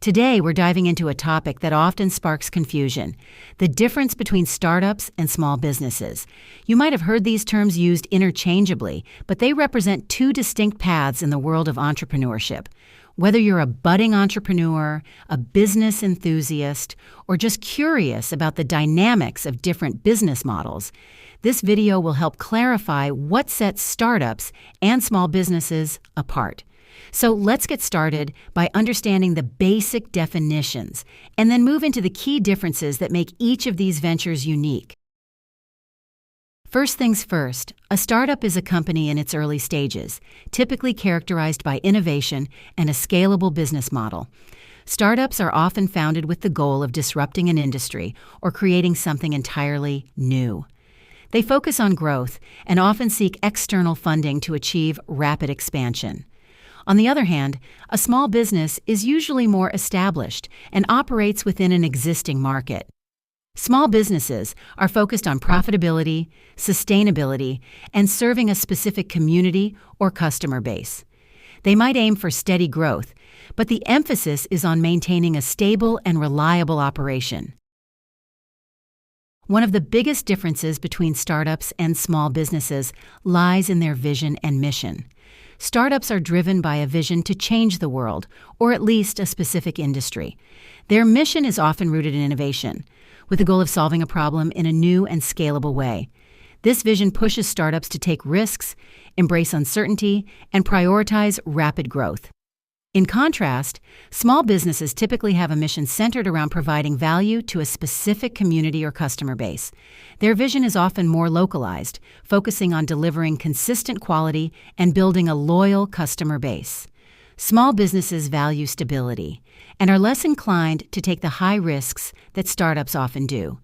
Today, we're diving into a topic that often sparks confusion: the difference between startups and small businesses. You might have heard these terms used interchangeably, but they represent two distinct paths in the world of entrepreneurship. Whether you're a budding entrepreneur, a business enthusiast, or just curious about the dynamics of different business models, this video will help clarify what sets startups and small businesses apart. So let's get started by understanding the basic definitions and then move into the key differences that make each of these ventures unique. First things first, a startup is a company in its early stages, typically characterized by innovation and a scalable business model. Startups are often founded with the goal of disrupting an industry or creating something entirely new. They focus on growth and often seek external funding to achieve rapid expansion. On the other hand, a small business is usually more established and operates within an existing market. Small businesses are focused on profitability, sustainability, and serving a specific community or customer base. They might aim for steady growth, but the emphasis is on maintaining a stable and reliable operation. One of the biggest differences between startups and small businesses lies in their vision and mission. Startups are driven by a vision to change the world, or at least a specific industry. Their mission is often rooted in innovation, with the goal of solving a problem in a new and scalable way. This vision pushes startups to take risks, embrace uncertainty, and prioritize rapid growth. In contrast, small businesses typically have a mission centered around providing value to a specific community or customer base. Their vision is often more localized, focusing on delivering consistent quality and building a loyal customer base. Small businesses value stability and are less inclined to take the high risks that startups often do.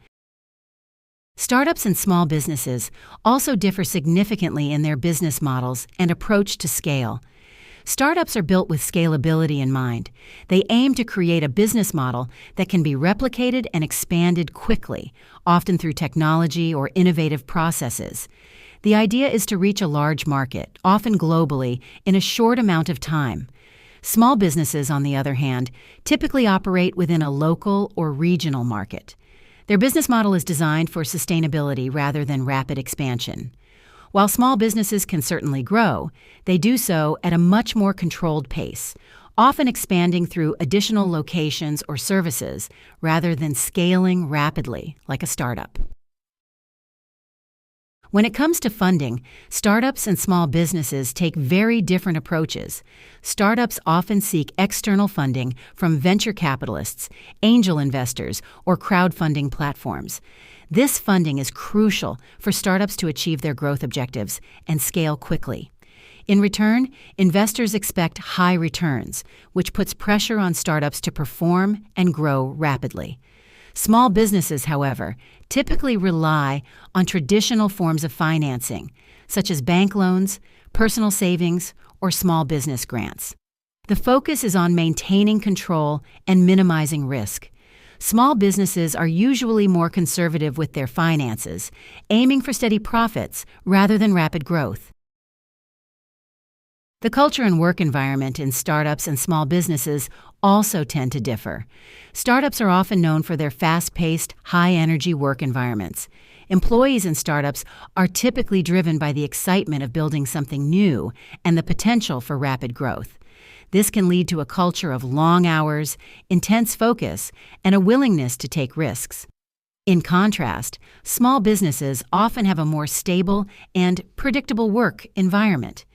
Startups and small businesses also differ significantly in their business models and approach to scale. Startups are built with scalability in mind. They aim to create a business model that can be replicated and expanded quickly, often through technology or innovative processes. The idea is to reach a large market, often globally, in a short amount of time. Small businesses, on the other hand, typically operate within a local or regional market. Their business model is designed for sustainability rather than rapid expansion. While small businesses can certainly grow, they do so at a much more controlled pace, often expanding through additional locations or services rather than scaling rapidly like a startup. When it comes to funding, startups and small businesses take very different approaches. Startups often seek external funding from venture capitalists, angel investors, or crowdfunding platforms. This funding is crucial for startups to achieve their growth objectives and scale quickly. In return, investors expect high returns, which puts pressure on startups to perform and grow rapidly. Small businesses, however, typically rely on traditional forms of financing, such as bank loans, personal savings, or small business grants. The focus is on maintaining control and minimizing risk. Small businesses are usually more conservative with their finances, aiming for steady profits rather than rapid growth. The culture and work environment in startups and small businesses also tend to differ. Startups are often known for their fast-paced, high-energy work environments. Employees in startups are typically driven by the excitement of building something new and the potential for rapid growth. This can lead to a culture of long hours, intense focus, and a willingness to take risks. In contrast, small businesses often have a more stable and predictable work environment.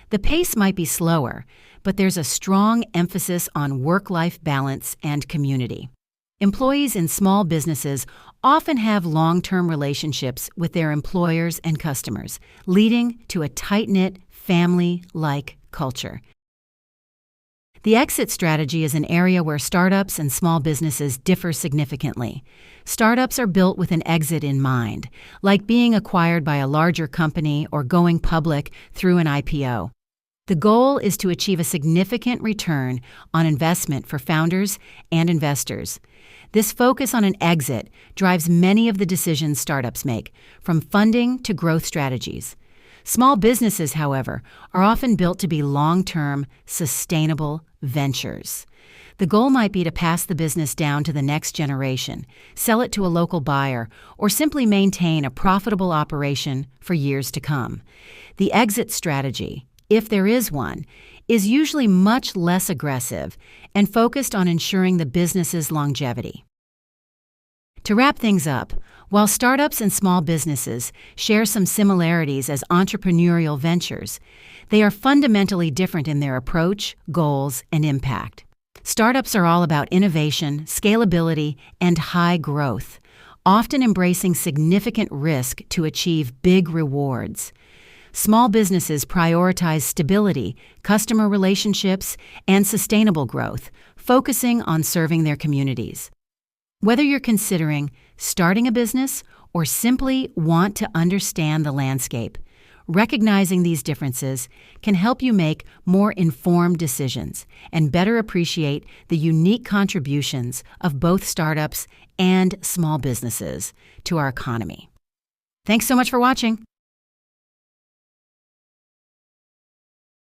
The pace might be slower, but there's a strong emphasis on work-life balance and community. Employees in small businesses often have long-term relationships with their employers and customers, leading to a tight-knit, family-like culture. The exit strategy is an area where startups and small businesses differ significantly. Startups are built with an exit in mind, like being acquired by a larger company or going public through an IPO. The goal is to achieve a significant return on investment for founders and investors. This focus on an exit drives many of the decisions startups make, from funding to growth strategies. Small businesses, however, are often built to be long-term, sustainable ventures. The goal might be to pass the business down to the next generation, sell it to a local buyer, or simply maintain a profitable operation for years to come. The exit strategy, if there is one, is usually much less aggressive and focused on ensuring the business's longevity. To wrap things up, while startups and small businesses share some similarities as entrepreneurial ventures, they are fundamentally different in their approach, goals, and impact. Startups are all about innovation, scalability, and high growth, often embracing significant risk to achieve big rewards. Small businesses prioritize stability, customer relationships, and sustainable growth, focusing on serving their communities. Whether you're considering starting a business or simply want to understand the landscape, recognizing these differences can help you make more informed decisions and better appreciate the unique contributions of both startups and small businesses to our economy. Thanks so much for watching.